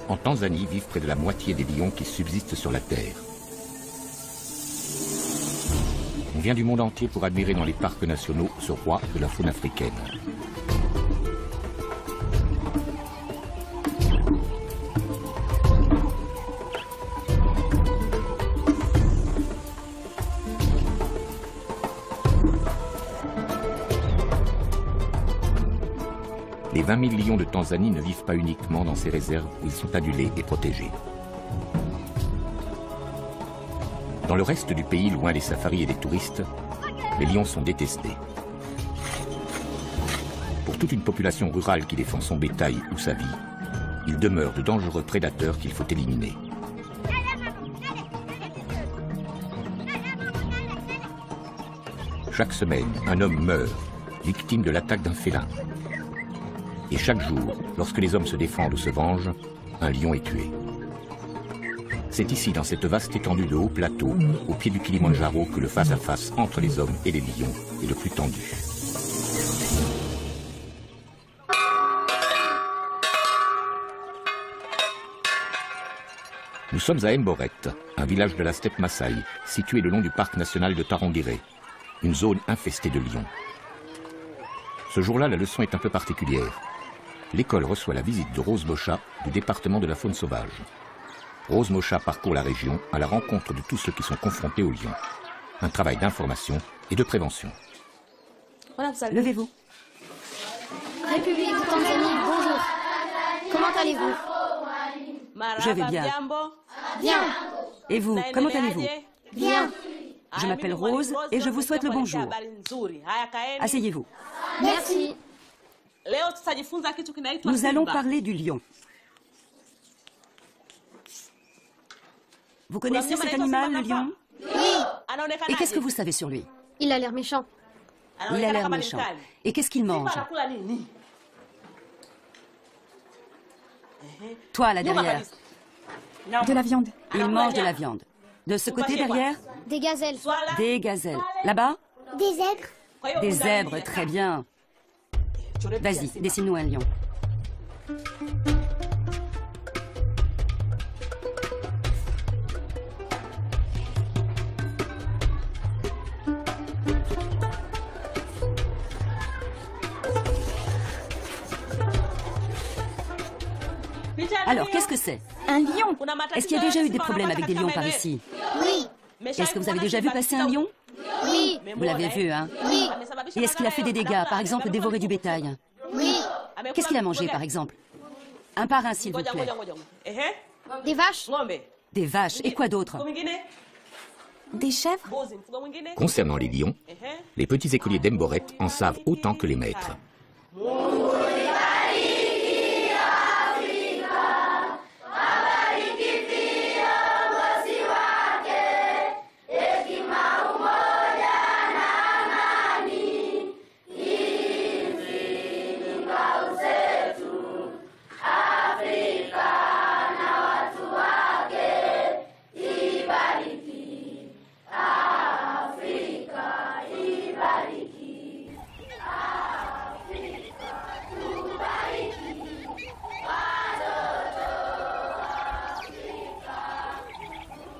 En Tanzanie vivent près de la moitié des lions qui subsistent sur la Terre. On vient du monde entier pour admirer dans les parcs nationaux ce roi de la faune africaine. Les 20 000 lions de Tanzanie ne vivent pas uniquement dans ces réserves où ils sont adulés et protégés. Dans le reste du pays, loin des safaris et des touristes, les lions sont détestés. Pour toute une population rurale qui défend son bétail ou sa vie, ils demeurent de dangereux prédateurs qu'il faut éliminer. Chaque semaine, un homme meurt, victime de l'attaque d'un félin. Et chaque jour, lorsque les hommes se défendent ou se vengent, un lion est tué. C'est ici, dans cette vaste étendue de hauts plateaux, au pied du Kilimandjaro, que le face-à-face entre les hommes et les lions est le plus tendu. Nous sommes à Mboret, un village de la steppe Maasai, situé le long du parc national de Tarangire, une zone infestée de lions. Ce jour-là, la leçon est un peu particulière. L'école reçoit la visite de Rose Mocha du département de la faune sauvage. Rose Mocha parcourt la région à la rencontre de tous ceux qui sont confrontés aux lions. Un travail d'information et de prévention. Levez-vous. République de Tanzanie, bonjour. Comment allez-vous? Je vais bien. Bien. Et vous, comment allez-vous? Bien. Je m'appelle Rose et je vous souhaite le bonjour. Asseyez-vous. Merci. Nous allons parler du lion. Vous connaissez cet animal, le lion? Oui. Et qu'est-ce que vous savez sur lui? Il a l'air méchant. Il a l'air méchant. Et qu'est-ce qu'il mange? Toi, là derrière. De la viande. Il mange de la viande. De ce côté derrière? Des gazelles. Des gazelles. Là-bas? Des zèbres. Des zèbres, très bien. Vas-y, dessine-nous un lion. Alors, qu'est-ce que c'est? Un lion. Est-ce qu'il y a déjà eu des problèmes avec des lions par ici? Oui. Est-ce que vous avez déjà vu passer un lion? Oui. Vous l'avez vu, hein? Oui. Et est-ce qu'il a fait des dégâts, par exemple dévorer du bétail? Oui. Qu'est-ce qu'il a mangé, par exemple? Un par un, s'il vous plaît. Des vaches. Des vaches. Et quoi d'autre? Des chèvres. Concernant les lions, les petits écoliers d'Mboret en savent autant que les maîtres.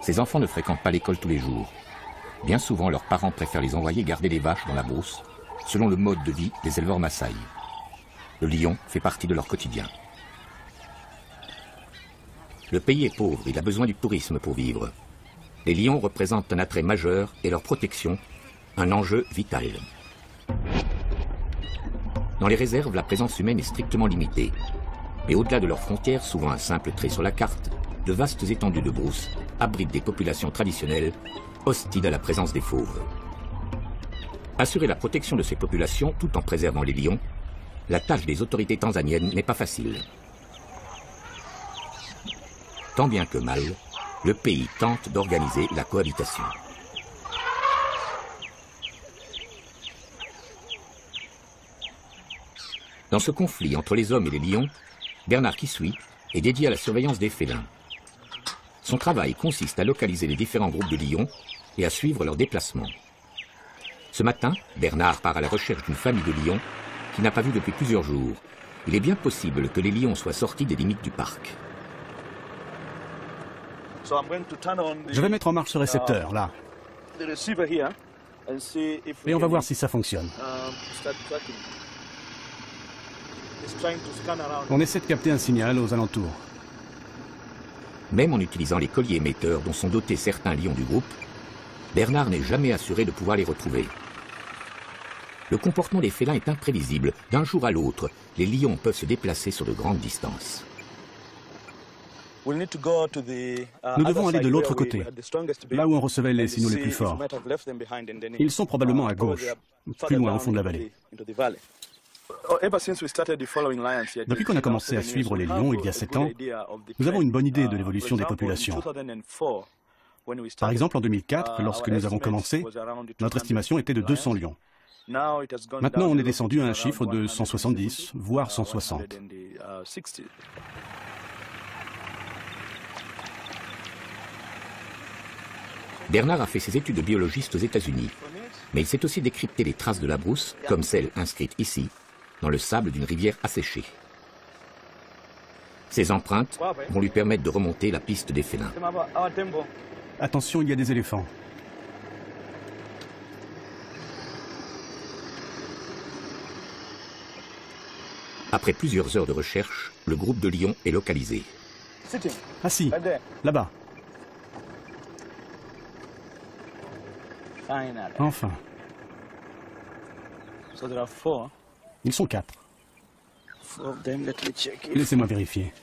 Ces enfants ne fréquentent pas l'école tous les jours. Bien souvent, leurs parents préfèrent les envoyer garder les vaches dans la brousse, selon le mode de vie des éleveurs Maasai. Le lion fait partie de leur quotidien. Le pays est pauvre, il a besoin du tourisme pour vivre. Les lions représentent un attrait majeur et leur protection, un enjeu vital. Dans les réserves, la présence humaine est strictement limitée. Mais au-delà de leurs frontières, souvent un simple trait sur la carte, de vastes étendues de brousse abritent des populations traditionnelles hostiles à la présence des fauves. Assurer la protection de ces populations tout en préservant les lions, la tâche des autorités tanzaniennes n'est pas facile. Tant bien que mal, le pays tente d'organiser la cohabitation. Dans ce conflit entre les hommes et les lions, Bernard Kisui est dédié à la surveillance des félins. Son travail consiste à localiser les différents groupes de lions et à suivre leurs déplacements. Ce matin, Bernard part à la recherche d'une famille de lions qu'il n'a pas vue depuis plusieurs jours. Il est bien possible que les lions soient sortis des limites du parc. Je vais mettre en marche ce récepteur, là. Et on va voir si ça fonctionne. On essaie de capter un signal aux alentours. Même en utilisant les colliers émetteurs dont sont dotés certains lions du groupe, Bernard n'est jamais assuré de pouvoir les retrouver. Le comportement des félins est imprévisible. D'un jour à l'autre, les lions peuvent se déplacer sur de grandes distances. Nous devons aller de l'autre côté, là où on recevait les signaux les plus forts. Ils sont probablement à gauche, plus loin au fond de la vallée. Depuis qu'on a commencé à suivre les lions il y a 7 ans, nous avons une bonne idée de l'évolution des populations. Par exemple, en 2004, lorsque nous avons commencé, notre estimation était de 200 lions. Maintenant, on est descendu à un chiffre de 170, voire 160. Bernard a fait ses études de biologiste aux États-Unis, mais il sait aussi décrypter les traces de la brousse, comme celle inscrite ici, dans le sable d'une rivière asséchée. Ces empreintes vont lui permettre de remonter la piste des félins. Attention, il y a des éléphants. Après plusieurs heures de recherche, le groupe de lions est localisé. Assis, là-bas. Enfin. Ils sont 4. Laissez-moi vérifier.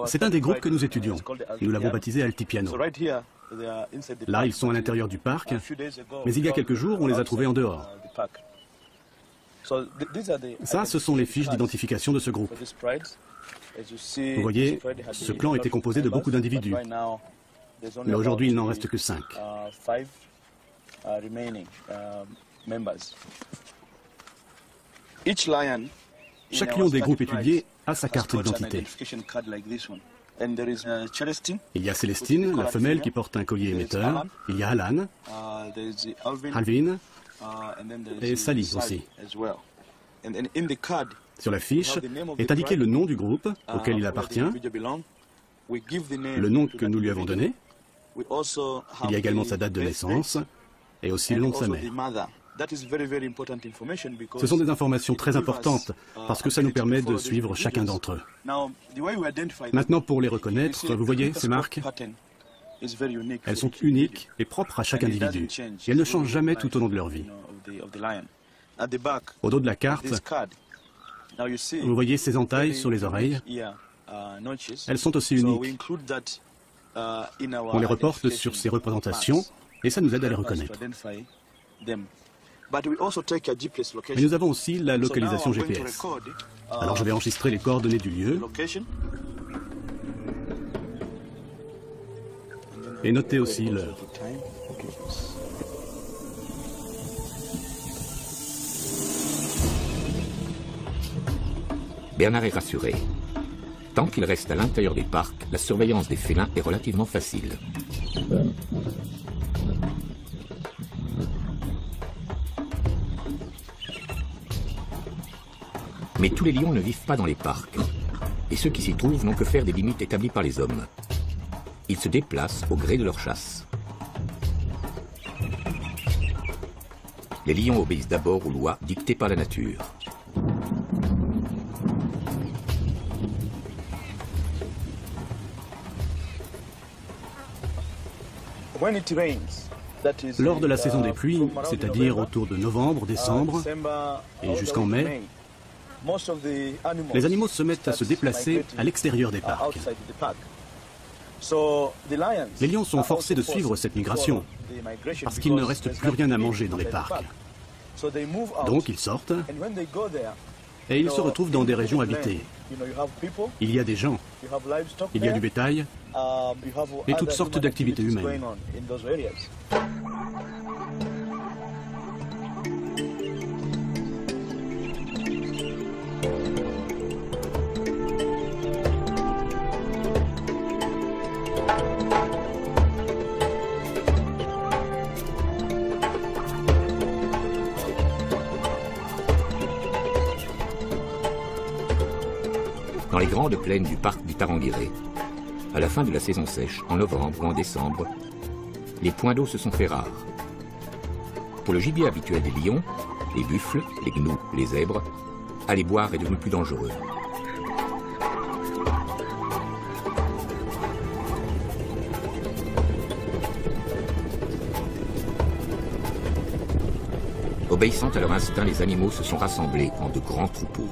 C'est un des groupes que nous étudions. Nous l'avons baptisé Altipiano. Là, ils sont à l'intérieur du parc, mais il y a quelques jours, on les a trouvés en dehors. Ça, ce sont les fiches d'identification de ce groupe. Vous voyez, ce clan était composé de beaucoup d'individus, mais aujourd'hui, il n'en reste que 5. Chaque lion des groupes étudiés a sa carte d'identité. Il y a Célestine, la femelle qui porte un collier émetteur. Il y a Alan, Alvin et Sally aussi. Sur la fiche est indiqué le nom du groupe auquel il appartient, le nom que nous lui avons donné. Il y a également sa date de naissance et aussi le nom de sa mère. Ce sont des informations très importantes parce que ça nous permet de suivre chacun d'entre eux. Maintenant, pour les reconnaître, vous voyez ces marques? Elles sont uniques et propres à chaque individu. Et elles ne changent jamais tout au long de leur vie. Au dos de la carte, vous voyez ces entailles sur les oreilles. Elles sont aussi uniques. On les reporte sur ces représentations et ça nous aide à les reconnaître. Mais nous avons aussi la localisation GPS. Alors je vais enregistrer les coordonnées du lieu et noter aussi l'heure. Bernard est rassuré. Tant qu'il reste à l'intérieur des parcs, la surveillance des félins est relativement facile. Mais tous les lions ne vivent pas dans les parcs. Et ceux qui s'y trouvent n'ont que faire des limites établies par les hommes. Ils se déplacent au gré de leur chasse. Les lions obéissent d'abord aux lois dictées par la nature. Lors de la saison des pluies, c'est-à-dire autour de novembre, décembre et jusqu'en mai, les animaux se mettent à se déplacer à l'extérieur des parcs. Les lions sont forcés de suivre cette migration parce qu'il ne reste plus rien à manger dans les parcs. Donc ils sortent et ils se retrouvent dans des régions habitées. Il y a des gens, il y a du bétail et toutes sortes d'activités humaines. les grandes plaines du parc du Tarangire, à la fin de la saison sèche, en novembre ou en décembre, les points d'eau se sont fait rares. Pour le gibier habituel des lions, les buffles, les gnous, les zèbres, aller boire est devenu plus dangereux. Obéissant à leur instinct, les animaux se sont rassemblés en de grands troupeaux.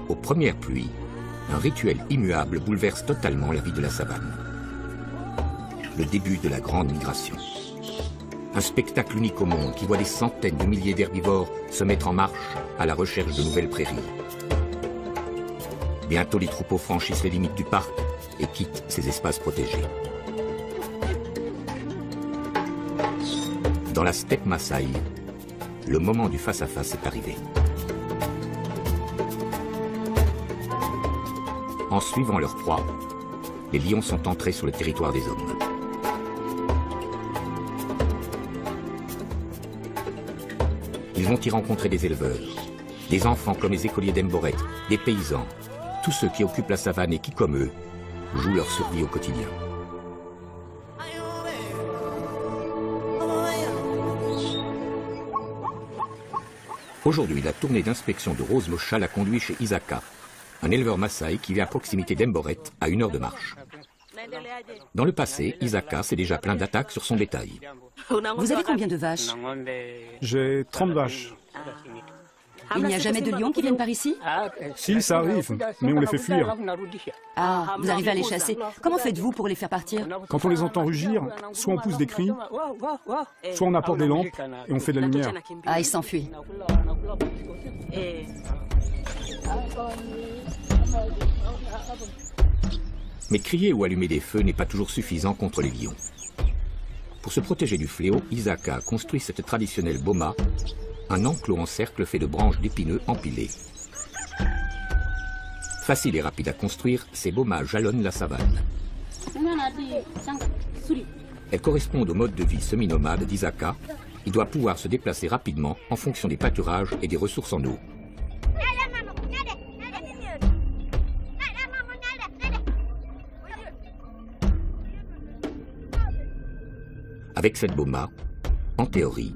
Aux premières pluies, un rituel immuable bouleverse totalement la vie de la savane. Le début de la grande migration. Un spectacle unique au monde qui voit des centaines de milliers d'herbivores se mettre en marche à la recherche de nouvelles prairies. Bientôt, les troupeaux franchissent les limites du parc et quittent ces espaces protégés. Dans la steppe Maasai, le moment du face-à-face est arrivé. En suivant leur proie, les lions sont entrés sur le territoire des hommes. Ils vont y rencontrer des éleveurs, des enfants comme les écoliers d'Emboret, des paysans, tous ceux qui occupent la savane et qui, comme eux, jouent leur survie au quotidien. Aujourd'hui, la tournée d'inspection de Rose Mocha l'a conduit chez Isaka, un éleveur Maasai qui vit à proximité d'Emboret, à 1 heure de marche. Dans le passé, Isaka s'est déjà plaint d'attaques sur son bétail. Vous avez combien de vaches? J'ai 30 vaches. Il n'y a jamais de lions qui viennent par ici? Si, ça arrive, mais on les fait fuir. Ah, vous arrivez à les chasser. Comment faites-vous pour les faire partir? Quand on les entend rugir, soit on pousse des cris, soit on apporte des lampes et on fait de la lumière. Ah, ils s'enfuient. Mais crier ou allumer des feux n'est pas toujours suffisant contre les lions. Pour se protéger du fléau, Isaka a construit cette traditionnelle boma, un enclos en cercle fait de branches d'épineux empilées. Facile et rapide à construire, ces bomas jalonnent la savane. Elles correspondent au mode de vie semi-nomade d'Isaka. Il doit pouvoir se déplacer rapidement en fonction des pâturages et des ressources en eau. Avec cette boma, en théorie,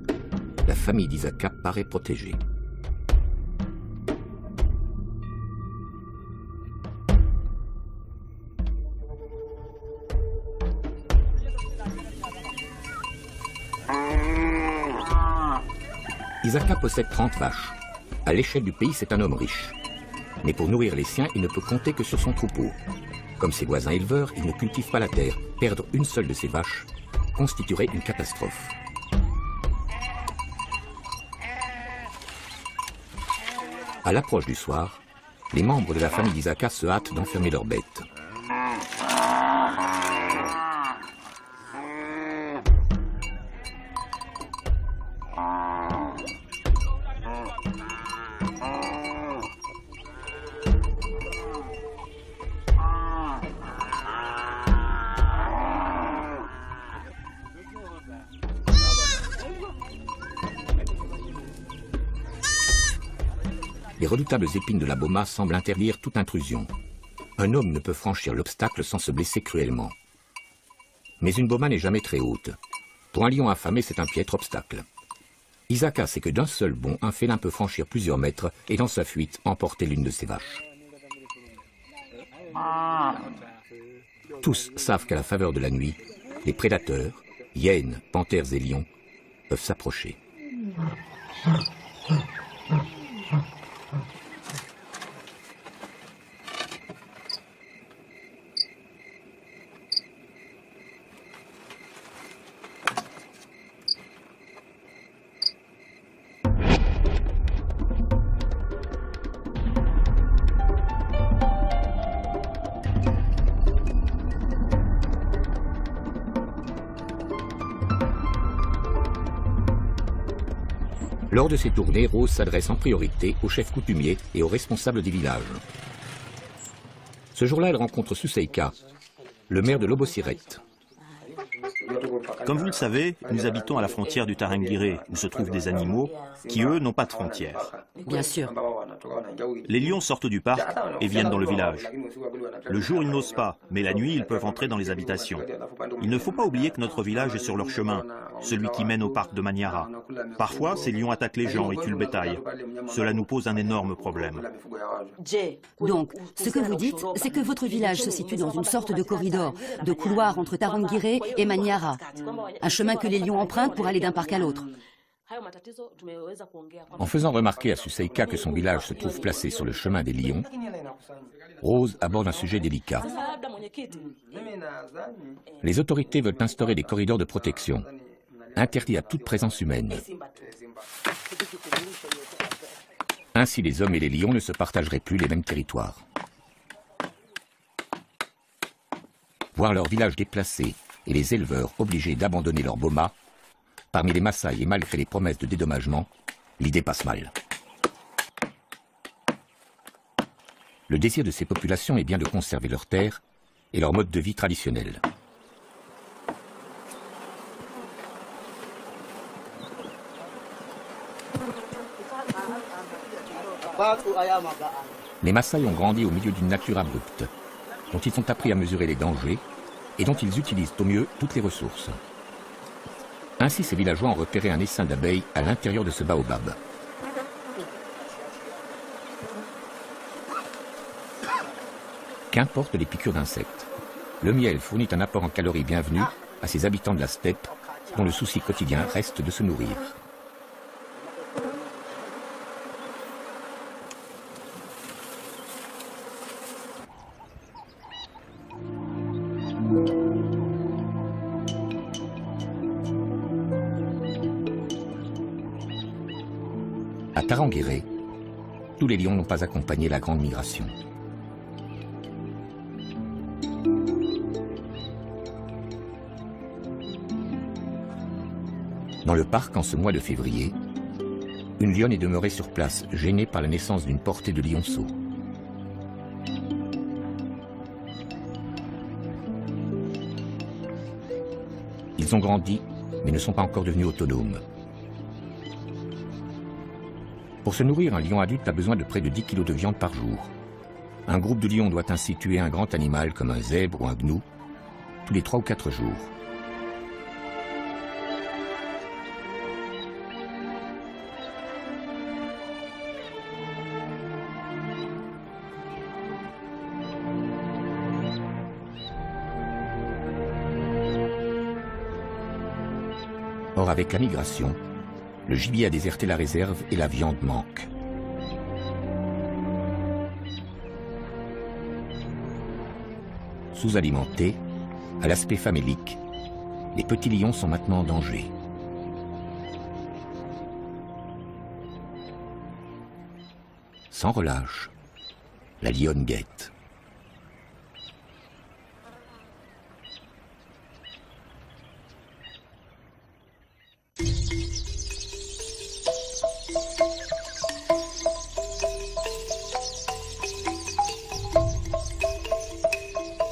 la famille d'Isaka paraît protégée. Isaka possède 30 vaches. À l'échelle du pays, c'est un homme riche. Mais pour nourrir les siens, il ne peut compter que sur son troupeau. Comme ses voisins éleveurs, il ne cultive pas la terre. Perdre une seule de ses vaches constituerait une catastrophe. À l'approche du soir, les membres de la famille d'Isaka se hâtent d'enfermer leurs bêtes. Les redoutables épines de la boma semblent interdire toute intrusion. Un homme ne peut franchir l'obstacle sans se blesser cruellement. Mais une boma n'est jamais très haute. Pour un lion affamé, c'est un piètre obstacle. Isaka sait que d'un seul bond, un félin peut franchir plusieurs mètres et dans sa fuite emporter l'une de ses vaches. Tous savent qu'à la faveur de la nuit, les prédateurs, hyènes, panthères et lions, peuvent s'approcher. Lors de ces tournées, Rose s'adresse en priorité aux chefs coutumiers et aux responsables des villages. Ce jour-là, elle rencontre Suseika, le maire de Lobosiret. Comme vous le savez, nous habitons à la frontière du Tarangire, où se trouvent des animaux qui, eux, n'ont pas de frontières. Bien sûr. Les lions sortent du parc et viennent dans le village. Le jour, ils n'osent pas, mais la nuit, ils peuvent entrer dans les habitations. Il ne faut pas oublier que notre village est sur leur chemin, celui qui mène au parc de Manyara. Parfois, ces lions attaquent les gens et tuent le bétail. Cela nous pose un énorme problème. Donc, ce que vous dites, c'est que votre village se situe dans une sorte de corridor, de couloir entre Tarangire et Manyara. Un chemin que les lions empruntent pour aller d'un parc à l'autre. En faisant remarquer à Suseika que son village se trouve placé sur le chemin des lions, Rose aborde un sujet délicat. Les autorités veulent instaurer des corridors de protection, interdits à toute présence humaine. Ainsi, les hommes et les lions ne se partageraient plus les mêmes territoires. Voir leur village déplacé et les éleveurs obligés d'abandonner leur boma, parmi les Maasai et malgré les promesses de dédommagement, l'idée passe mal. Le désir de ces populations est bien de conserver leurs terres et leur mode de vie traditionnel. Les Maasai ont grandi au milieu d'une nature abrupte, dont ils ont appris à mesurer les dangers et dont ils utilisent au mieux toutes les ressources. Ainsi, ces villageois ont repéré un essaim d'abeilles à l'intérieur de ce baobab. Qu'importe les piqûres d'insectes, le miel fournit un apport en calories bienvenu à ces habitants de la steppe dont le souci quotidien reste de se nourrir. À Tarangire, tous les lions n'ont pas accompagné la grande migration. Dans le parc, en ce mois de février, une lionne est demeurée sur place, gênée par la naissance d'une portée de lionceaux. Ils ont grandi, mais ne sont pas encore devenus autonomes. Pour se nourrir, un lion adulte a besoin de près de 10 kg de viande par jour. Un groupe de lions doit ainsi tuer un grand animal comme un zèbre ou un gnou tous les 3 ou 4 jours. Or, avec la migration, le gibier a déserté la réserve et la viande manque. Sous-alimentés, à l'aspect famélique, les petits lions sont maintenant en danger. Sans relâche, la lionne guette.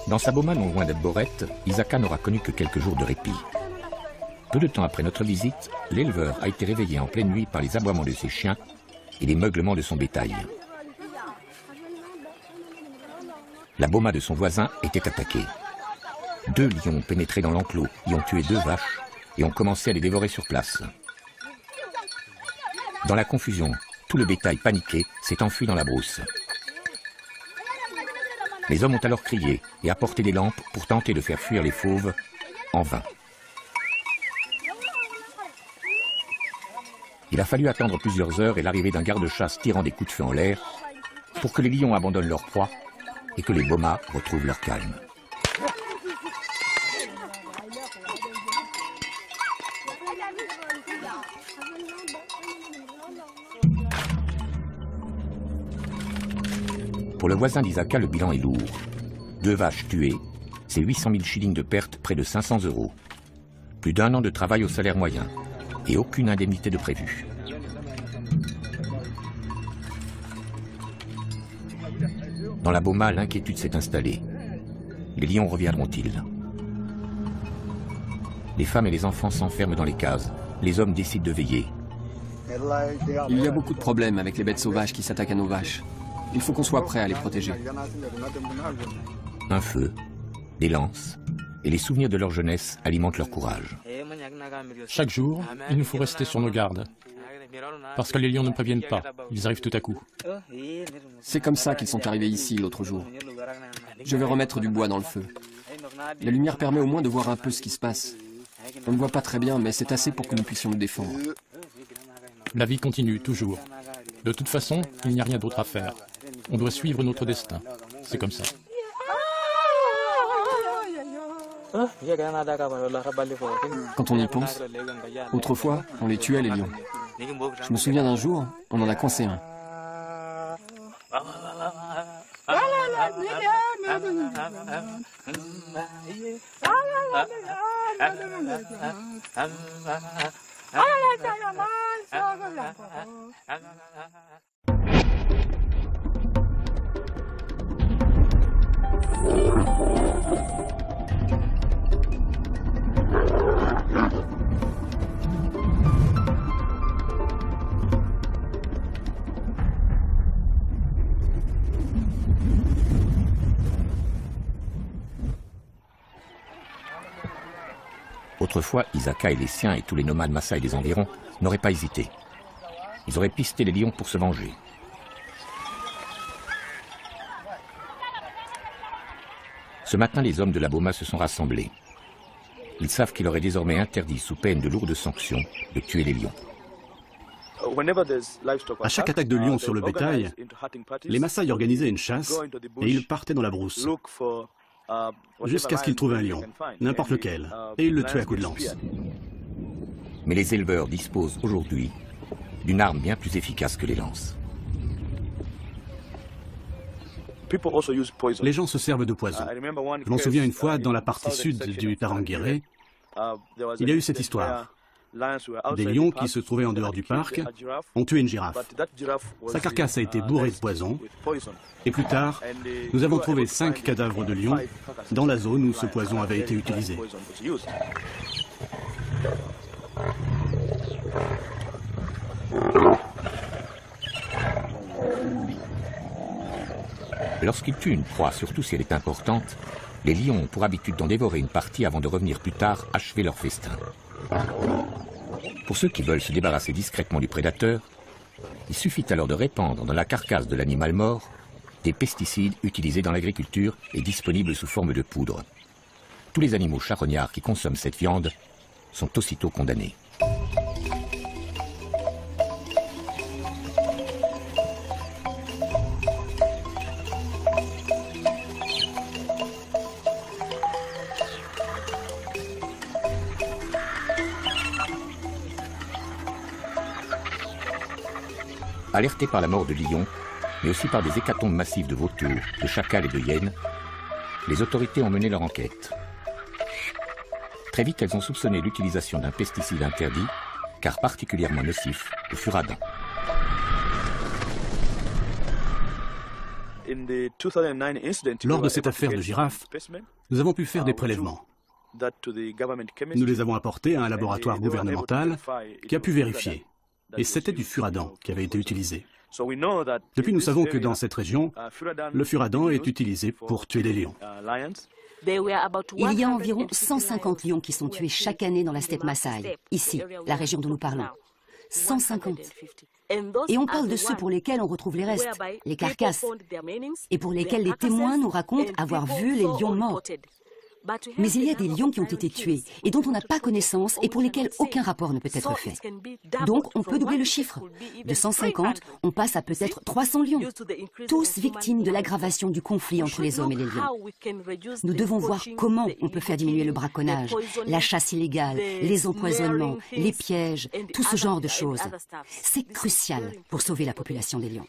Dans sa boma non loin d'Aboret, Isaka n'aura connu que quelques jours de répit. Peu de temps après notre visite, l'éleveur a été réveillé en pleine nuit par les aboiements de ses chiens et les meuglements de son bétail. La boma de son voisin était attaquée. 2 lions ont pénétré dans l'enclos, y ont tué 2 vaches et ont commencé à les dévorer sur place. Dans la confusion, tout le bétail paniqué s'est enfui dans la brousse. Les hommes ont alors crié et apporté des lampes pour tenter de faire fuir les fauves, en vain. Il a fallu attendre plusieurs heures et l'arrivée d'un garde-chasse tirant des coups de feu en l'air pour que les lions abandonnent leur proie et que les bomas retrouvent leur calme. Pour le voisin d'Isaka, le bilan est lourd. 2 vaches tuées, c'est 800 000 shillings de pertes, près de 500 €. Plus d'1 an de travail au salaire moyen et aucune indemnité de prévue. Dans la boma, l'inquiétude s'est installée. Les lions reviendront-ils? Les femmes et les enfants s'enferment dans les cases. Les hommes décident de veiller. Il y a beaucoup de problèmes avec les bêtes sauvages qui s'attaquent à nos vaches. Il faut qu'on soit prêt à les protéger. Un feu, des lances et les souvenirs de leur jeunesse alimentent leur courage. Chaque jour, il nous faut rester sur nos gardes. Parce que les lions ne préviennent pas, ils arrivent tout à coup. C'est comme ça qu'ils sont arrivés ici l'autre jour. Je vais remettre du bois dans le feu. La lumière permet au moins de voir un peu ce qui se passe. On ne voit pas très bien, mais c'est assez pour que nous puissions nous défendre. La vie continue, toujours. De toute façon, il n'y a rien d'autre à faire. On doit suivre notre destin. C'est comme ça. Quand on y pense, autrefois, on les tuait les lions. Je me souviens d'un jour, on en a coincé un. Autrefois, Isaka et les siens et tous les nomades Maasai des environs n'auraient pas hésité. Ils auraient pisté les lions pour se venger. Ce matin, les hommes de la Boma se sont rassemblés. Ils savent qu'il leur est désormais interdit, sous peine de lourdes sanctions, de tuer les lions. À chaque attaque de lions sur le bétail, les Maasai organisaient une chasse et ils partaient dans la brousse, jusqu'à ce qu'ils trouvent un lion, n'importe lequel, et ils le tuaient à coups de lance. Mais les éleveurs disposent aujourd'hui d'une arme bien plus efficace que les lances. Les gens se servent de poison. Je m'en souviens une fois, dans la partie sud du Tarangire, il y a eu cette histoire. Des lions qui se trouvaient en dehors du parc ont tué une girafe. Sa carcasse a été bourrée de poison. Et plus tard, nous avons trouvé 5 cadavres de lions dans la zone où ce poison avait été utilisé. Lorsqu'ils tuent une proie, surtout si elle est importante, les lions ont pour habitude d'en dévorer une partie avant de revenir plus tard achever leur festin. Pour ceux qui veulent se débarrasser discrètement du prédateur, il suffit alors de répandre dans la carcasse de l'animal mort des pesticides utilisés dans l'agriculture et disponibles sous forme de poudre. Tous les animaux charognards qui consomment cette viande sont aussitôt condamnés. Alertés par la mort de lions, mais aussi par des hécatombes massives de vautours, de chacals et de hyènes, les autorités ont mené leur enquête. Très vite, elles ont soupçonné l'utilisation d'un pesticide interdit, car particulièrement nocif, le furadin. Lors de cette affaire de girafe, nous avons pu faire des prélèvements. Nous les avons apportés à un laboratoire gouvernemental qui a pu vérifier. Et c'était du furadin qui avait été utilisé. Depuis, nous savons que dans cette région, le furadin est utilisé pour tuer les lions. Il y a environ 150 lions qui sont tués chaque année dans la steppe Maasai, ici, la région dont nous parlons. 150. Et on parle de ceux pour lesquels on retrouve les restes, les carcasses, et pour lesquels les témoins nous racontent avoir vu les lions morts. Mais il y a des lions qui ont été tués et dont on n'a pas connaissance et pour lesquels aucun rapport ne peut être fait. Donc on peut doubler le chiffre. De 150, on passe à peut-être 300 lions, tous victimes de l'aggravation du conflit entre les hommes et les lions. Nous devons voir comment on peut faire diminuer le braconnage, la chasse illégale, les empoisonnements, les pièges, tout ce genre de choses. C'est crucial pour sauver la population des lions.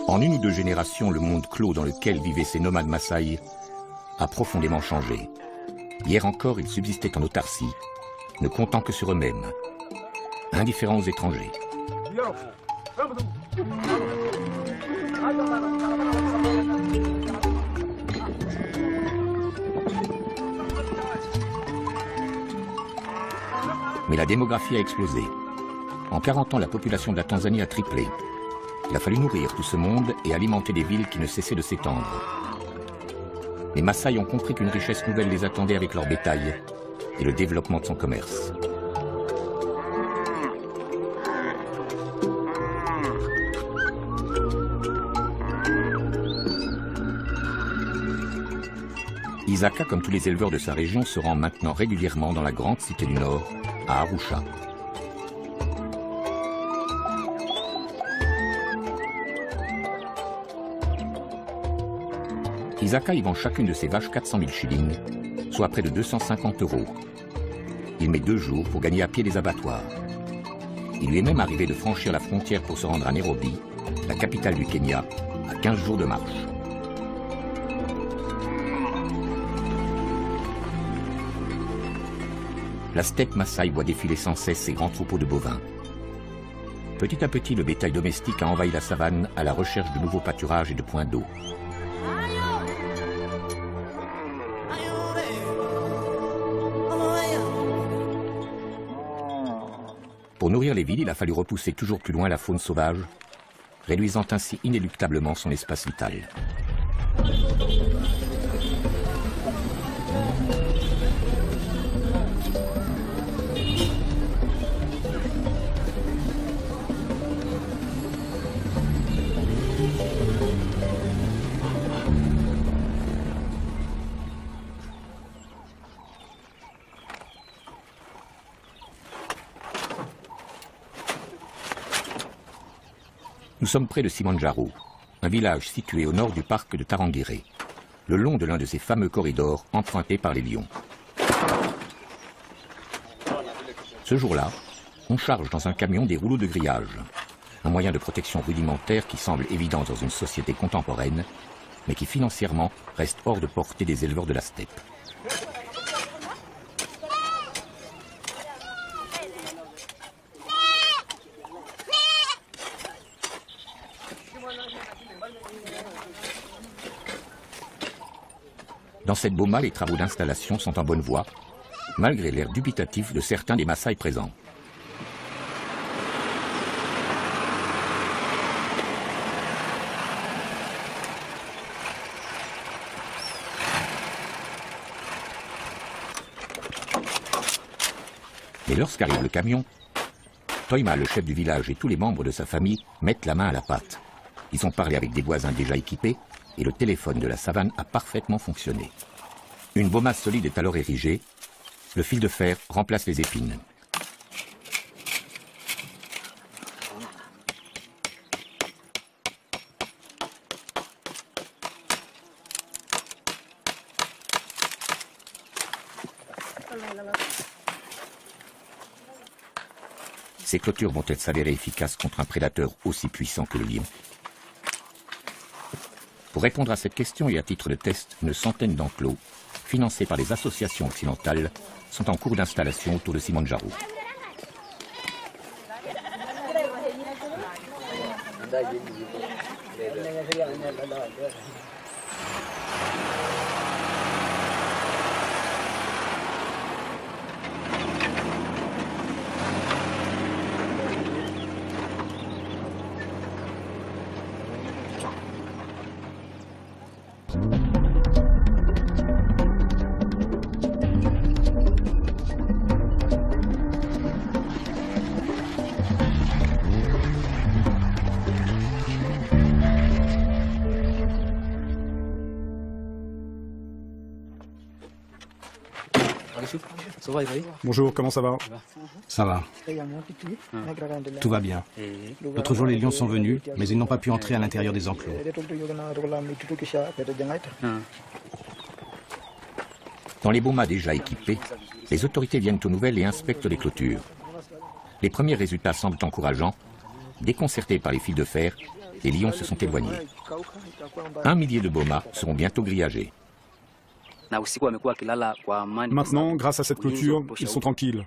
En une ou deux générations, le monde clos dans lequel vivaient ces nomades Maasai a profondément changé. Hier encore, ils subsistaient en autarcie, ne comptant que sur eux-mêmes, indifférents aux étrangers. Mais la démographie a explosé. En 40 ans, la population de la Tanzanie a triplé. Il a fallu nourrir tout ce monde et alimenter des villes qui ne cessaient de s'étendre. Les Maasai ont compris qu'une richesse nouvelle les attendait avec leur bétail et le développement de son commerce. Isaka, comme tous les éleveurs de sa région, se rend maintenant régulièrement dans la grande cité du Nord, à Arusha. Isaka y vend chacune de ses vaches 400 000 shillings, soit près de 250 €. Il met 2 jours pour gagner à pied les abattoirs. Il lui est même arrivé de franchir la frontière pour se rendre à Nairobi, la capitale du Kenya, à 15 jours de marche. La steppe Maasai voit défiler sans cesse ses grands troupeaux de bovins. Petit à petit, le bétail domestique a envahi la savane à la recherche de nouveaux pâturages et de points d'eau. Pour nourrir les villes, il a fallu repousser toujours plus loin la faune sauvage, réduisant ainsi inéluctablement son espace vital. Nous sommes près de Simanjaro, un village situé au nord du parc de Tarangire, le long de l'un de ces fameux corridors empruntés par les lions. Ce jour-là, on charge dans un camion des rouleaux de grillage, un moyen de protection rudimentaire qui semble évident dans une société contemporaine, mais qui financièrement reste hors de portée des éleveurs de la steppe. Dans cette boma, les travaux d'installation sont en bonne voie, malgré l'air dubitatif de certains des Maasai présents. Mais lorsqu'arrive le camion, Toima, le chef du village, et tous les membres de sa famille mettent la main à la pâte. Ils ont parlé avec des voisins déjà équipés, et le téléphone de la savane a parfaitement fonctionné. Une boma solide est alors érigée, le fil de fer remplace les épines. Ces clôtures vont-elles s'avérer efficaces contre un prédateur aussi puissant que le lion? Pour répondre à cette question et à titre de test, une centaine d'enclos, financés par des associations occidentales, sont en cours d'installation autour de Simanjaro. Bonjour, comment ça va? Ça va. Tout va bien. L'autre jour, les lions sont venus, mais ils n'ont pas pu entrer à l'intérieur des enclos. Dans les bomas déjà équipés, les autorités viennent aux nouvelles et inspectent les clôtures. Les premiers résultats semblent encourageants. Déconcertés par les fils de fer, les lions se sont éloignés. 1 millier de bomas seront bientôt grillagés. Maintenant, grâce à cette clôture, ils sont tranquilles.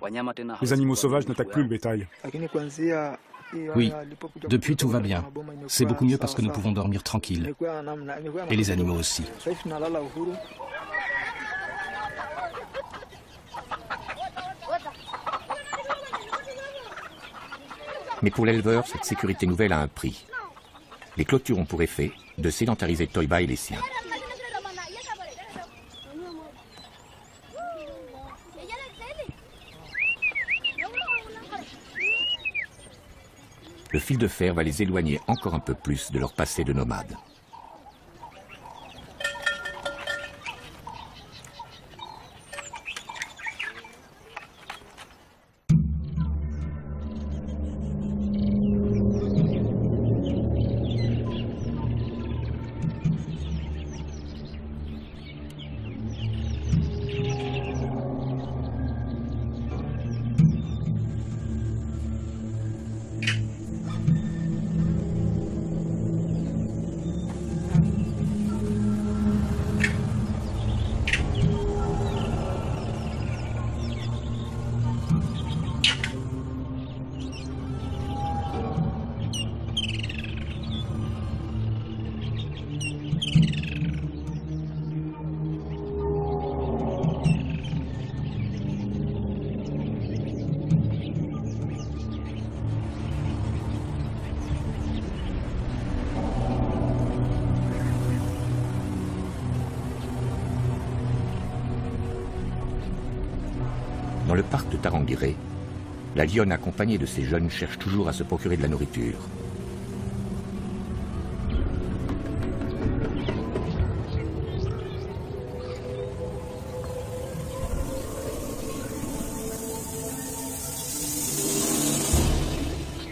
Les animaux sauvages n'attaquent plus le bétail. Oui, depuis tout va bien. C'est beaucoup mieux parce que nous pouvons dormir tranquilles. Et les animaux aussi. Mais pour l'éleveur, cette sécurité nouvelle a un prix. Les clôtures ont pour effet de sédentariser Toiba et les siens. Le fil de fer va les éloigner encore un peu plus de leur passé de nomades. Dans le parc de Tarangire, la lionne accompagnée de ses jeunes cherche toujours à se procurer de la nourriture.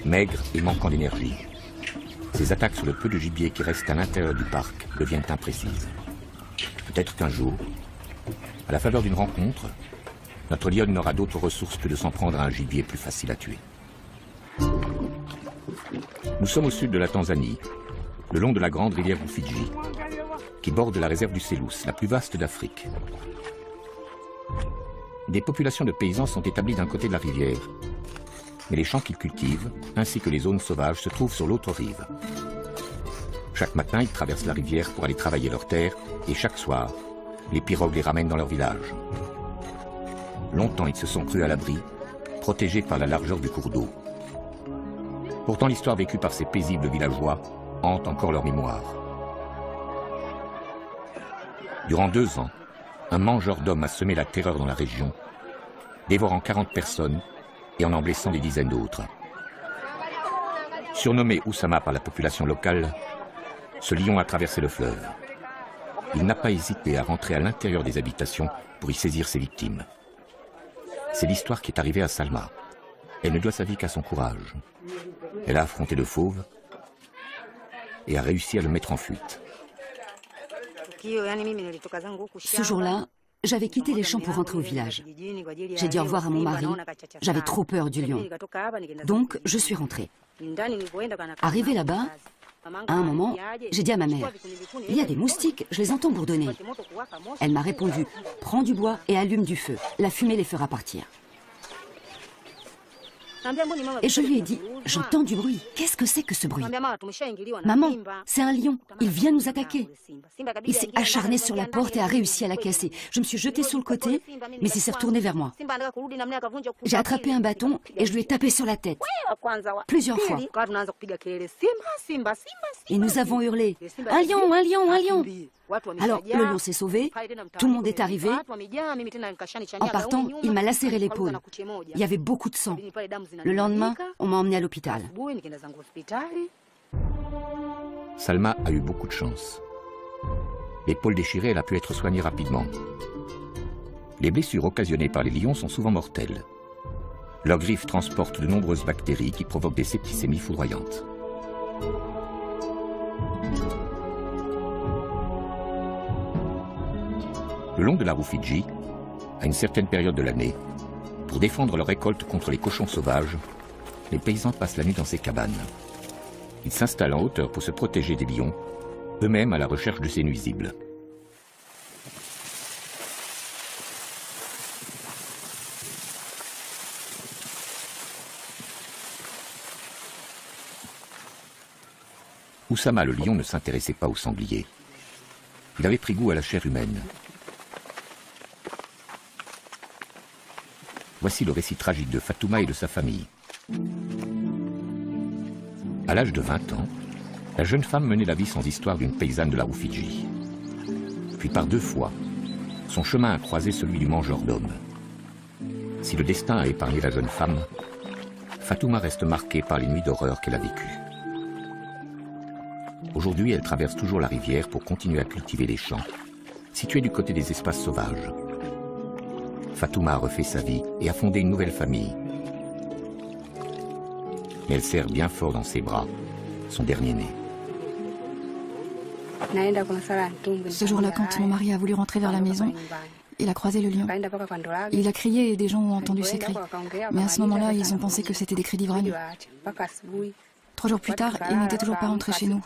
Maigre et manquant d'énergie, ses attaques sur le peu de gibier qui reste à l'intérieur du parc deviennent imprécises. Peut-être qu'un jour, à la faveur d'une rencontre, notre lionne n'aura d'autre ressource que de s'en prendre à un gibier plus facile à tuer. Nous sommes au sud de la Tanzanie, le long de la grande rivière Rufiji, qui borde la réserve du Selous, la plus vaste d'Afrique. Des populations de paysans sont établies d'un côté de la rivière, mais les champs qu'ils cultivent, ainsi que les zones sauvages, se trouvent sur l'autre rive. Chaque matin, ils traversent la rivière pour aller travailler leurs terres, et chaque soir, les pirogues les ramènent dans leur village. Longtemps, ils se sont crus à l'abri, protégés par la largeur du cours d'eau. Pourtant, l'histoire vécue par ces paisibles villageois hante encore leur mémoire. Durant 2 ans, un mangeur d'hommes a semé la terreur dans la région, dévorant 40 personnes et en blessant des dizaines d'autres. Surnommé Oussama par la population locale, ce lion a traversé le fleuve. Il n'a pas hésité à rentrer à l'intérieur des habitations pour y saisir ses victimes. C'est l'histoire qui est arrivée à Salma. Elle ne doit sa vie qu'à son courage. Elle a affronté le fauve et a réussi à le mettre en fuite. Ce jour-là, j'avais quitté les champs pour rentrer au village. J'ai dit au revoir à mon mari. J'avais trop peur du lion. Donc, je suis rentrée. Arrivée là-bas, à un moment, j'ai dit à ma mère, « Il y a des moustiques, je les entends bourdonner. » Elle m'a répondu, « Prends du bois et allume du feu. La fumée les fera partir. » Et je lui ai dit, « J'entends du bruit. Qu'est-ce que c'est que ce bruit ?»« Maman, c'est un lion. Il vient nous attaquer. » Il s'est acharné sur la porte et a réussi à la casser. Je me suis jetée sur le côté, mais il s'est retourné vers moi. J'ai attrapé un bâton et je lui ai tapé sur la tête. Plusieurs fois. Et nous avons hurlé, « Un lion, un lion, un lion !» Alors, le lion s'est sauvé, tout le monde est arrivé. En partant, il m'a lacéré l'épaule. Il y avait beaucoup de sang. Le lendemain, on m'a emmené à l'hôpital. Salma a eu beaucoup de chance. L'épaule déchirée, elle a pu être soignée rapidement. Les blessures occasionnées par les lions sont souvent mortelles. Leurs griffes transportent de nombreuses bactéries qui provoquent des septicémies foudroyantes. Le long de la Rufiji, à une certaine période de l'année, pour défendre leur récolte contre les cochons sauvages, les paysans passent la nuit dans ces cabanes. Ils s'installent en hauteur pour se protéger des lions, eux-mêmes à la recherche de ces nuisibles. Oussama le lion ne s'intéressait pas aux sangliers. Il avait pris goût à la chair humaine. Voici le récit tragique de Fatouma et de sa famille. À l'âge de 20 ans, la jeune femme menait la vie sans histoire d'une paysanne de la Rufiji. Puis par 2 fois, son chemin a croisé celui du mangeur d'hommes. Si le destin a épargné la jeune femme, Fatouma reste marquée par les nuits d'horreur qu'elle a vécues. Aujourd'hui, elle traverse toujours la rivière pour continuer à cultiver les champs, situés du côté des espaces sauvages. Fatouma a refait sa vie et a fondé une nouvelle famille. Mais elle serre bien fort dans ses bras son dernier-né. Ce jour-là, quand mon mari a voulu rentrer vers la maison, il a croisé le lion. Il a crié et des gens ont entendu ses cris. Mais à ce moment-là, ils ont pensé que c'était des cris d'ivrogne. 3 jours plus tard, il n'était toujours pas rentré chez nous.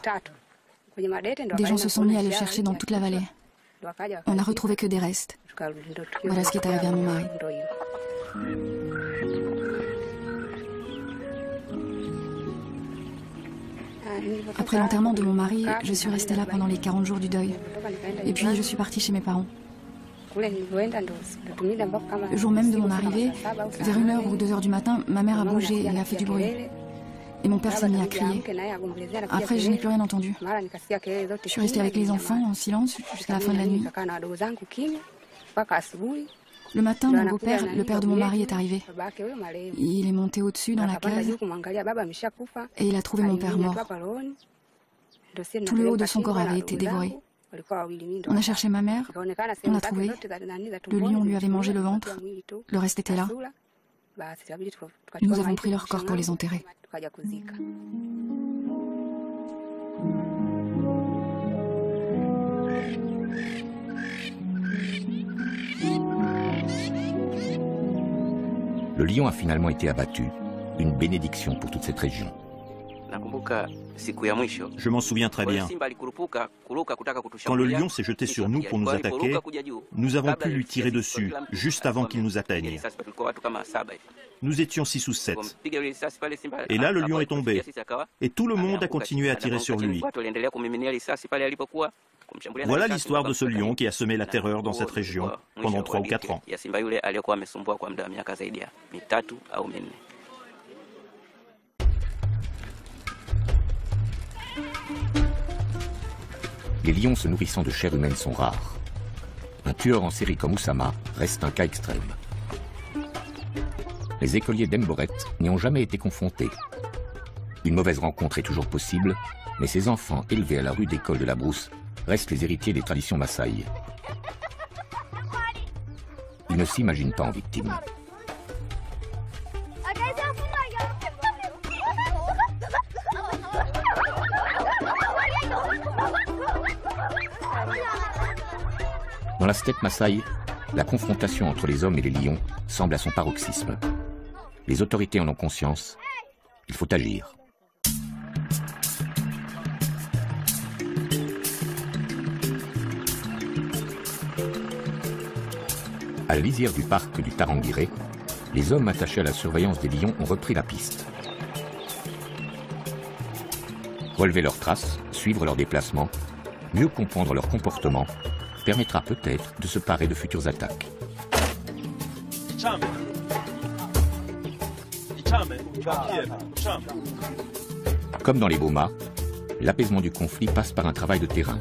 Des gens se sont mis à le chercher dans toute la vallée. On n'a retrouvé que des restes. Voilà ce qui est arrivé à mon mari. Après l'enterrement de mon mari, je suis restée là pendant les 40 jours du deuil. Et puis je suis partie chez mes parents. Le jour même de mon arrivée, vers 1h ou 2h du matin, ma mère a bougé et a fait du bruit. Et mon père s'est mis à crier. Après, je n'ai plus rien entendu. Je suis restée avec les enfants en silence jusqu'à la fin de la nuit. Le matin, mon beau-père, le père de mon mari, est arrivé. Il est monté au-dessus dans la case et il a trouvé mon père mort. Tout le haut de son corps avait été dévoré. On a cherché ma mère, on l'a trouvée. Le lion lui avait mangé le ventre, le reste était là. Nous avons pris leur corps pour les enterrer. Le lion a finalement été abattu, une bénédiction pour toute cette région. Je m'en souviens très bien. Quand le lion s'est jeté sur nous pour nous attaquer, nous avons pu lui tirer dessus, juste avant qu'il nous atteigne. Nous étions 6 ou 7. Et là, le lion est tombé. Et tout le monde a continué à tirer sur lui. Voilà l'histoire de ce lion qui a semé la terreur dans cette région pendant 3 ou 4 ans. Les lions se nourrissant de chair humaine sont rares. Un tueur en série comme Oussama reste un cas extrême. Les écoliers d'Emboret n'y ont jamais été confrontés. Une mauvaise rencontre est toujours possible, mais ces enfants élevés à la rude école de la brousse restent les héritiers des traditions Maasai. Ils ne s'imaginent pas en victime. Dans la steppe Maasai, la confrontation entre les hommes et les lions semble à son paroxysme. Les autorités en ont conscience. Il faut agir. À la lisière du parc du Tarangire, les hommes attachés à la surveillance des lions ont repris la piste. Relever leurs traces, suivre leurs déplacements, mieux comprendre leur comportement, permettra peut-être de se parer de futures attaques. Comme dans les Boma, l'apaisement du conflit passe par un travail de terrain.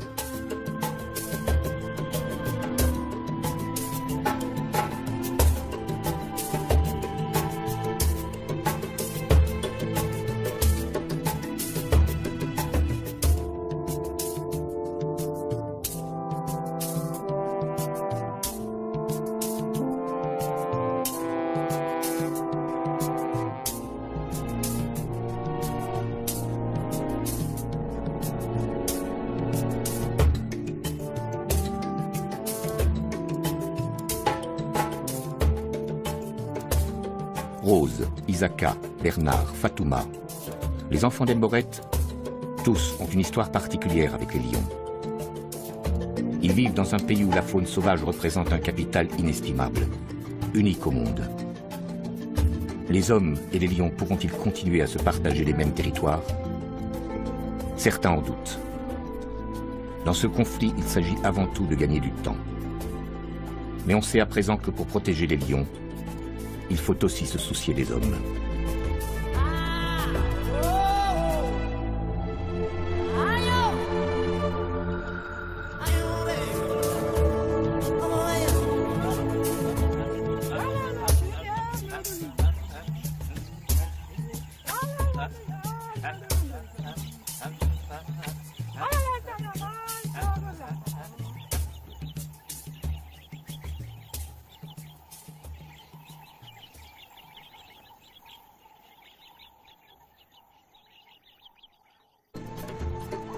Rose, Isaka, Bernard, Fatouma. Les enfants d'Emboret, tous ont une histoire particulière avec les lions. Ils vivent dans un pays où la faune sauvage représente un capital inestimable, unique au monde. Les hommes et les lions pourront-ils continuer à se partager les mêmes territoires? Certains en doutent. Dans ce conflit, il s'agit avant tout de gagner du temps. Mais on sait à présent que pour protéger les lions, il faut aussi se soucier des hommes.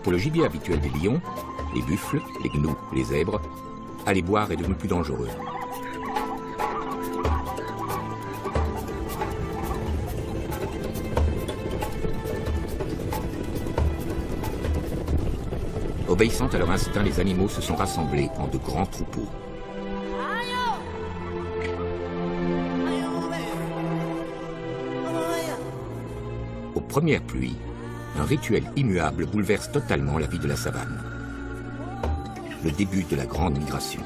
Pour le gibier habituel des lions, les buffles, les gnous, les zèbres, aller boire est devenu plus dangereux. Obéissant à leur instinct, les animaux se sont rassemblés en de grands troupeaux. Aux premières pluies, un rituel immuable bouleverse totalement la vie de la savane. Le début de la grande migration.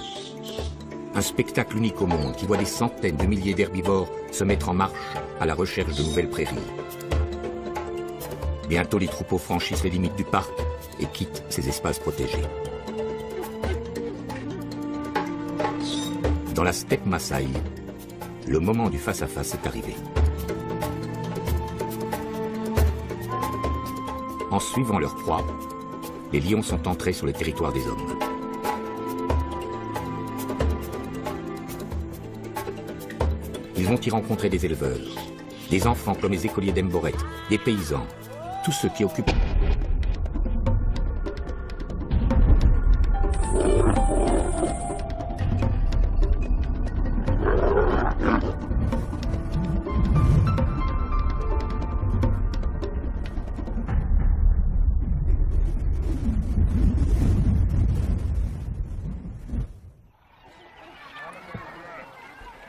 Un spectacle unique au monde qui voit des centaines de milliers d'herbivores se mettre en marche à la recherche de nouvelles prairies. Bientôt, les troupeaux franchissent les limites du parc et quittent ces espaces protégés. Dans la steppe Masaï, le moment du face-à-face est arrivé. En suivant leur proie, les lions sont entrés sur le territoire des hommes. Ils vont y rencontrer des éleveurs, des enfants comme les écoliers d'Emboret, des paysans, tous ceux qui occupent...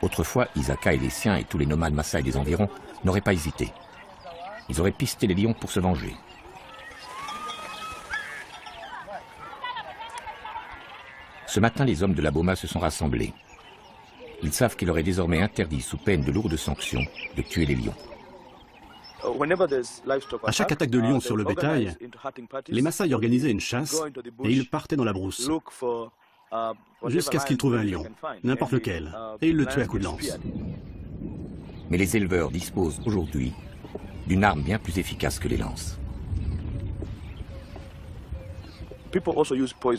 Autrefois, Isaka et les siens et tous les nomades Maasai des environs n'auraient pas hésité. Ils auraient pisté les lions pour se venger. Ce matin, les hommes de la Boma se sont rassemblés. Ils savent qu'il leur est désormais interdit, sous peine de lourdes sanctions, de tuer les lions. À chaque attaque de lions sur le bétail, les Maasai organisaient une chasse et ils partaient dans la brousse. Jusqu'à ce qu'ils trouvent un lion, n'importe lequel, et ils le tuaient à coups de lance. Mais les éleveurs disposent aujourd'hui d'une arme bien plus efficace que les lances.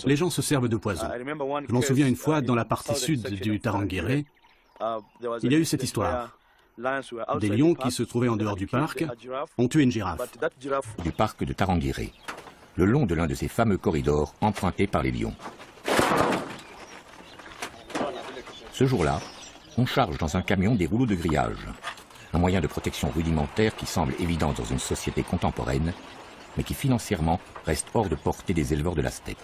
Les gens se servent de poison. Je m'en souviens une fois, dans la partie sud du Tarangire, il y a eu cette histoire. Des lions qui se trouvaient en dehors du parc ont tué une girafe. Du parc de Tarangire, le long de l'un de ces fameux corridors empruntés par les lions. Ce jour-là, on charge dans un camion des rouleaux de grillage, un moyen de protection rudimentaire qui semble évident dans une société contemporaine, mais qui financièrement reste hors de portée des éleveurs de la steppe.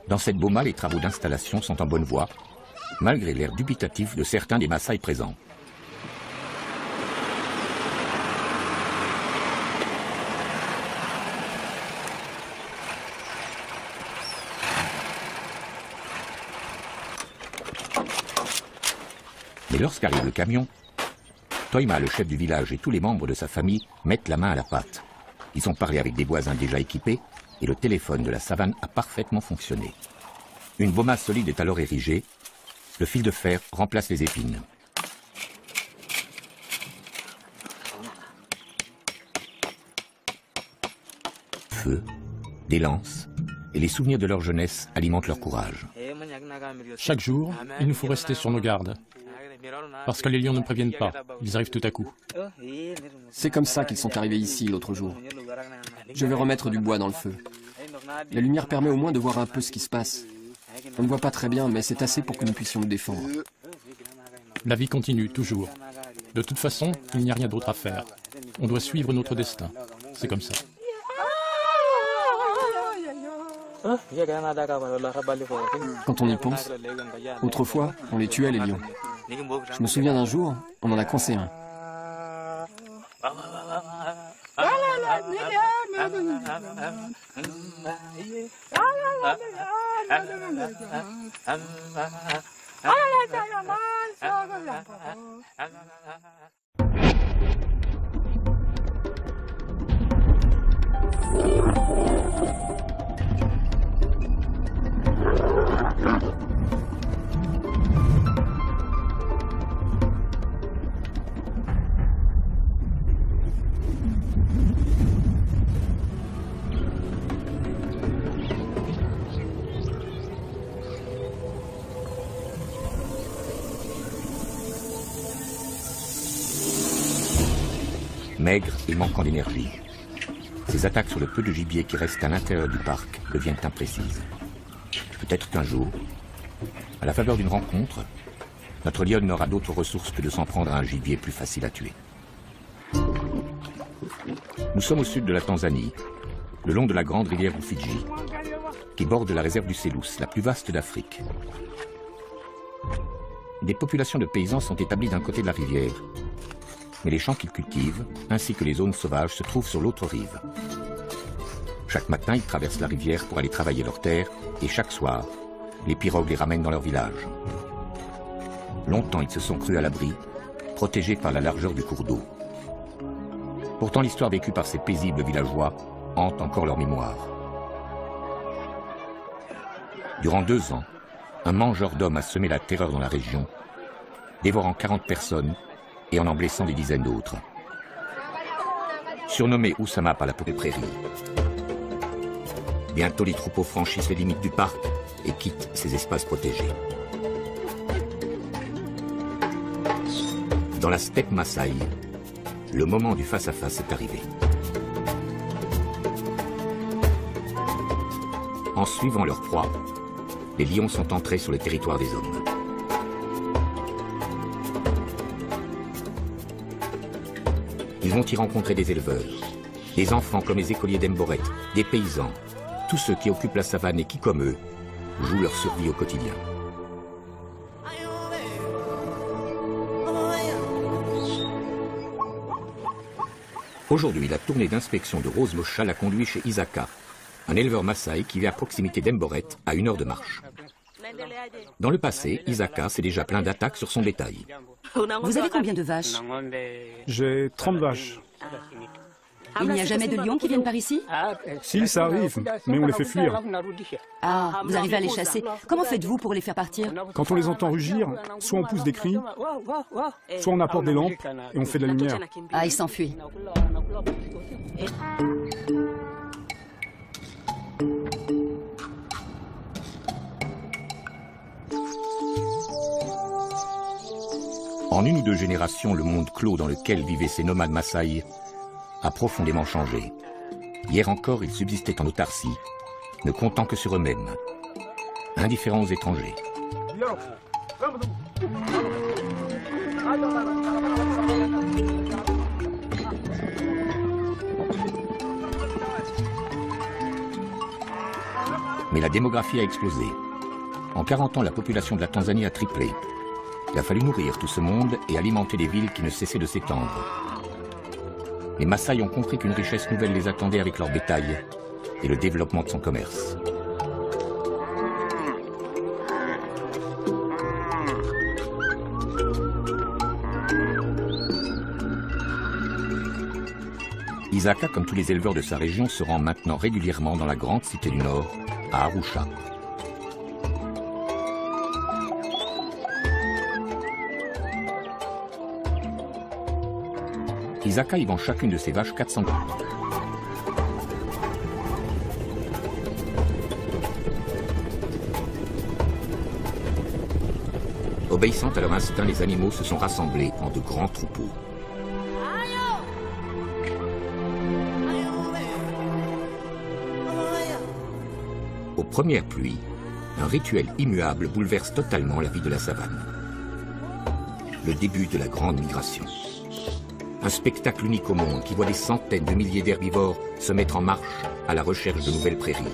Dans cette Boma, les travaux d'installation sont en bonne voie, malgré l'air dubitatif de certains des Maasai présents. Mais lorsqu'arrive le camion, Toima, le chef du village, et tous les membres de sa famille mettent la main à la pâte. Ils ont parlé avec des voisins déjà équipés et le téléphone de la savane a parfaitement fonctionné. Une Boma solide est alors érigée. Le fil de fer remplace les épines. Feu, des lances et les souvenirs de leur jeunesse alimentent leur courage. Chaque jour, il nous faut rester sur nos gardes. Parce que les lions ne préviennent pas, ils arrivent tout à coup. C'est comme ça qu'ils sont arrivés ici l'autre jour. Je vais remettre du bois dans le feu. La lumière permet au moins de voir un peu ce qui se passe. On ne voit pas très bien, mais c'est assez pour que nous puissions nous défendre. La vie continue, toujours. De toute façon, il n'y a rien d'autre à faire. On doit suivre notre destin. C'est comme ça. Quand on y pense, autrefois, on les tuait les lions. Je me souviens d'un jour, on en a coincé un. Maigre et manquant d'énergie, ces attaques sur le peu de gibier qui reste à l'intérieur du parc deviennent imprécises. Peut-être qu'un jour, à la faveur d'une rencontre, notre lionne n'aura d'autre ressource que de s'en prendre à un gibier plus facile à tuer. Nous sommes au sud de la Tanzanie, le long de la grande rivière Rufiji, qui borde la réserve du Selous, la plus vaste d'Afrique. Des populations de paysans sont établies d'un côté de la rivière, mais les champs qu'ils cultivent, ainsi que les zones sauvages, se trouvent sur l'autre rive. Chaque matin, ils traversent la rivière pour aller travailler leurs terres, et chaque soir, les pirogues les ramènent dans leur village. Longtemps, ils se sont crus à l'abri, protégés par la largeur du cours d'eau. Pourtant, l'histoire vécue par ces paisibles villageois hante encore leur mémoire. Durant 2 ans, un mangeur d'hommes a semé la terreur dans la région, dévorant 40 personnes et en blessant des dizaines d'autres. Surnommé Oussama par la peau des prairies. Bientôt, les troupeaux franchissent les limites du parc et quittent ces espaces protégés. Dans la steppe Maasai, le moment du face-à-face est arrivé. En suivant leur proie, les lions sont entrés sur le territoire des hommes. Ils vont y rencontrer des éleveurs, des enfants comme les écoliers d'Emboret, des paysans, tous ceux qui occupent la savane et qui, comme eux, jouent leur survie au quotidien. Aujourd'hui, la tournée d'inspection de Rose Mocha l'a conduit chez Isaka, un éleveur Maasai qui vit à proximité d'Emboret, à 1 heure de marche. Dans le passé, Isaka s'est déjà plaint d'attaques sur son bétail. Vous avez combien de vaches? J'ai 30 vaches. Il n'y a jamais de lions qui viennent par ici? Si, ça arrive, mais on les fait fuir. Ah, vous arrivez à les chasser. Comment faites-vous pour les faire partir? Quand on les entend rugir, soit on pousse des cris, soit on apporte des lampes et on fait de la lumière. Ah, ils s'enfuient. En 1 ou 2 générations, le monde clos dans lequel vivaient ces nomades Maasai a profondément changé. Hier encore, ils subsistaient en autarcie, ne comptant que sur eux-mêmes, indifférents aux étrangers. Mais la démographie a explosé. En 40 ans, la population de la Tanzanie a triplé. Il a fallu nourrir tout ce monde et alimenter des villes qui ne cessaient de s'étendre. Les Maasai ont compris qu'une richesse nouvelle les attendait avec leur bétail et le développement de son commerce. Isaka, comme tous les éleveurs de sa région, se rend maintenant régulièrement dans la grande cité du Nord, à Arusha. Isaka y vend chacune de ses vaches 400 $. Obéissant à leur instinct, les animaux se sont rassemblés en de grands troupeaux. Aux premières pluies, un rituel immuable bouleverse totalement la vie de la savane. Le début de la grande migration. Un spectacle unique au monde qui voit des centaines de milliers d'herbivores se mettre en marche à la recherche de nouvelles prairies.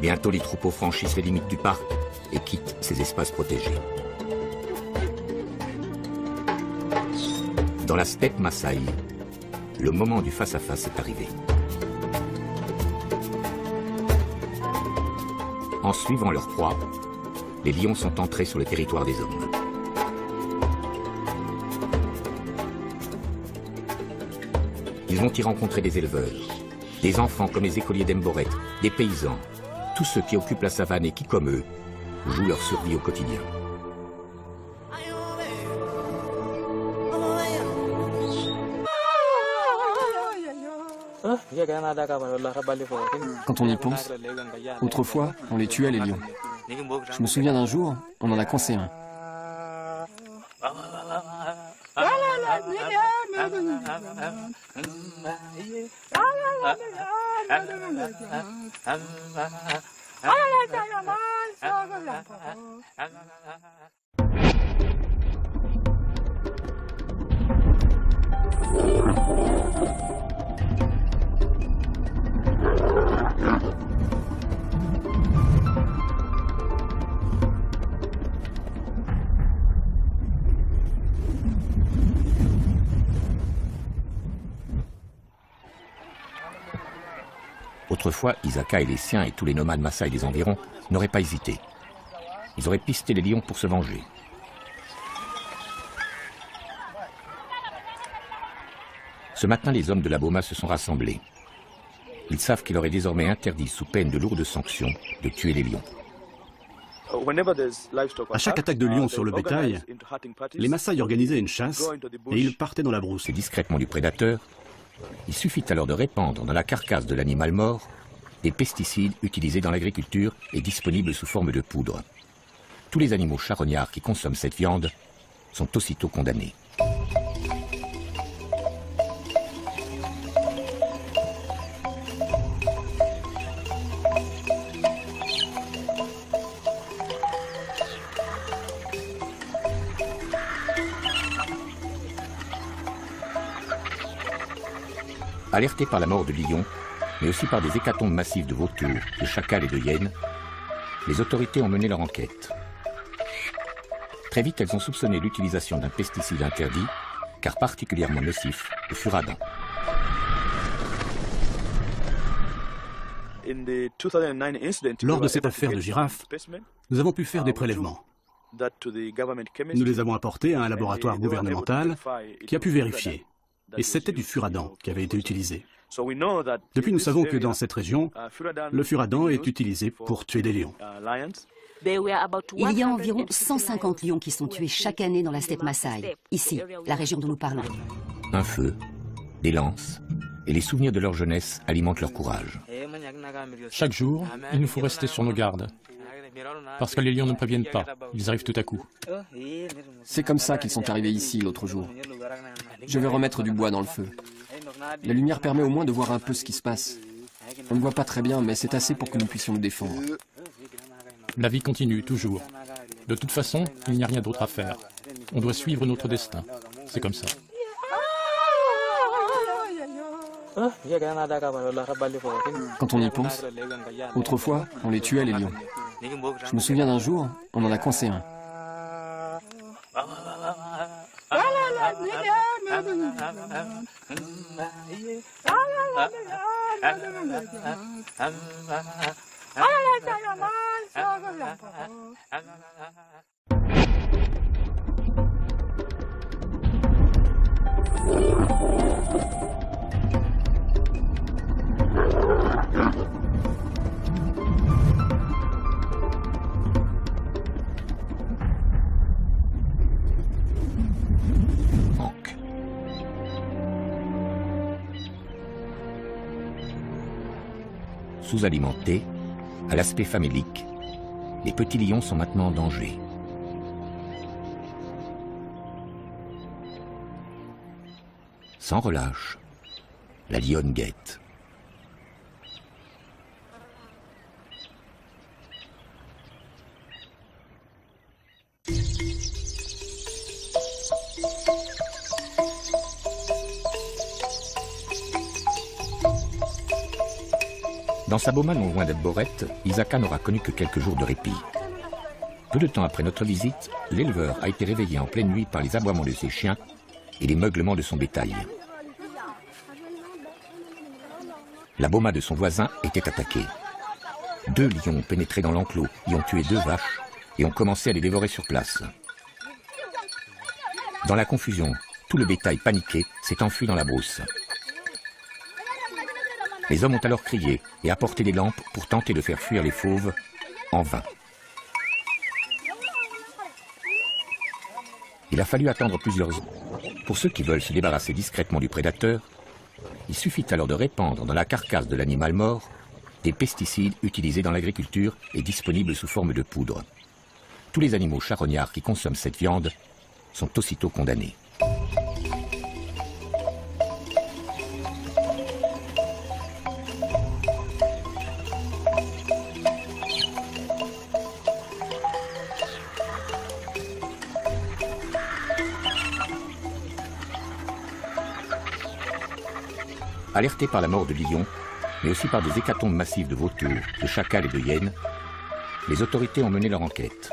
Bientôt, les troupeaux franchissent les limites du parc et quittent ces espaces protégés. Dans la steppe Masaï, le moment du face-à-face est arrivé. En suivant leur proie, les lions sont entrés sur le territoire des hommes. Ils vont y rencontrer des éleveurs, des enfants comme les écoliers d'Emboret, des paysans, tous ceux qui occupent la savane et qui, comme eux, jouent leur survie au quotidien. Quand on y pense, autrefois, on les tuait les lions. Je me souviens d'un jour, on en a coincé un. Autrefois, Isaka et les siens et tous les nomades Maasai des environs n'auraient pas hésité. Ils auraient pisté les lions pour se venger. Ce matin, les hommes de la Boma se sont rassemblés. Ils savent qu'il leur est désormais interdit, sous peine de lourdes sanctions, de tuer les lions. À chaque attaque de lions sur le bétail, les Maasai organisaient une chasse et ils partaient dans la brousse. C'est discrètement du prédateur. Il suffit alors de répandre dans la carcasse de l'animal mort des pesticides utilisés dans l'agriculture et disponibles sous forme de poudre. Tous les animaux charognards qui consomment cette viande sont aussitôt condamnés. Alertés par la mort de lions, mais aussi par des hécatombes massives de vautours, de chacals et de hyènes, les autorités ont mené leur enquête. Très vite, elles ont soupçonné l'utilisation d'un pesticide interdit, car particulièrement nocif, le furadin. Lors de cette affaire de girafes, nous avons pu faire des prélèvements. Nous les avons apportés à un laboratoire gouvernemental qui a pu vérifier. Et c'était du furadin qui avait été utilisé. Depuis, nous savons que dans cette région, le furadin est utilisé pour tuer des lions. Il y a environ 150 lions qui sont tués chaque année dans la steppe Maasai, ici, la région dont nous parlons. Un feu, des lances et les souvenirs de leur jeunesse alimentent leur courage. Chaque jour, il nous faut rester sur nos gardes. Parce que les lions ne préviennent pas, ils arrivent tout à coup. C'est comme ça qu'ils sont arrivés ici l'autre jour. Je vais remettre du bois dans le feu. La lumière permet au moins de voir un peu ce qui se passe. On ne voit pas très bien, mais c'est assez pour que nous puissions nous défendre. La vie continue, toujours. De toute façon, il n'y a rien d'autre à faire. On doit suivre notre destin. C'est comme ça. Quand on y pense, autrefois, on les tuait les lions. Je me souviens d'un jour, on en a coincé un. Sous-alimentés, à l'aspect famélique, les petits lions sont maintenant en danger. Sans relâche, la lionne guette. Dans sa boma non loin d'Edboret, Isaka n'aura connu que quelques jours de répit. Peu de temps après notre visite, l'éleveur a été réveillé en pleine nuit par les aboiements de ses chiens et les meuglements de son bétail. La boma de son voisin était attaquée. 2 lions ont pénétré dans l'enclos, y ont tué 2 vaches et ont commencé à les dévorer sur place. Dans la confusion, tout le bétail paniqué s'est enfui dans la brousse. Les hommes ont alors crié et apporté des lampes pour tenter de faire fuir les fauves, en vain. Il a fallu attendre plusieurs heures. Pour ceux qui veulent se débarrasser discrètement du prédateur, il suffit alors de répandre dans la carcasse de l'animal mort des pesticides utilisés dans l'agriculture et disponibles sous forme de poudre. Tous les animaux charognards qui consomment cette viande sont aussitôt condamnés. Alertés par la mort de lions, mais aussi par des hécatombes massives de vautours, de chacals et de hyènes, les autorités ont mené leur enquête.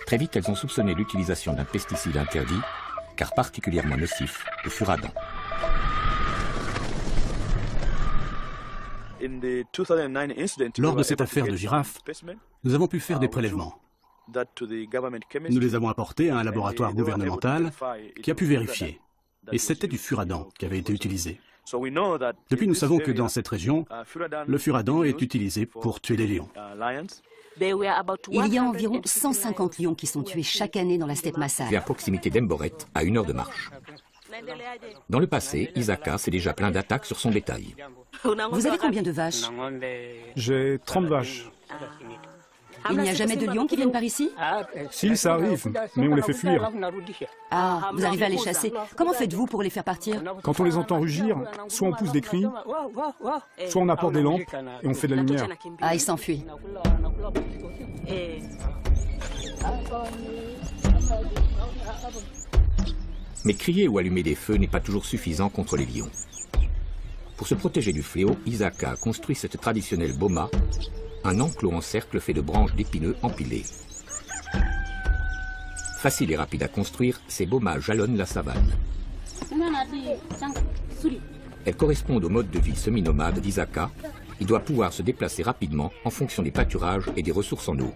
Très vite, elles ont soupçonné l'utilisation d'un pesticide interdit, car particulièrement nocif, le furadin. Lors de cette affaire de girafes, nous avons pu faire des prélèvements. Nous les avons apportés à un laboratoire gouvernemental qui a pu vérifier. Et c'était du furadin qui avait été utilisé. Depuis, nous savons que dans cette région, le furadin est utilisé pour tuer les lions. Il y a environ 150 lions qui sont tués chaque année dans la steppe Maasai. À proximité d'Edboret, à 1 heure de marche. Dans le passé, Isaka s'est déjà plaint d'attaques sur son bétail. Vous avez combien de vaches? J'ai 30 vaches. Il n'y a jamais de lions qui viennent par ici? Si, ça arrive, mais on les fait fuir. Ah, vous arrivez à les chasser. Comment faites-vous pour les faire partir? Quand on les entend rugir, soit on pousse des cris, soit on apporte des lampes et on fait de la lumière. Ah, ils s'enfuient. Mais crier ou allumer des feux n'est pas toujours suffisant contre les lions. Pour se protéger du fléau, Isaka a construit cette traditionnelle boma, un enclos en cercle fait de branches d'épineux empilées. Facile et rapide à construire, ces bomas jalonnent la savane. Elles correspondent au mode de vie semi-nomade d'Isaka. Il doit pouvoir se déplacer rapidement en fonction des pâturages et des ressources en eau.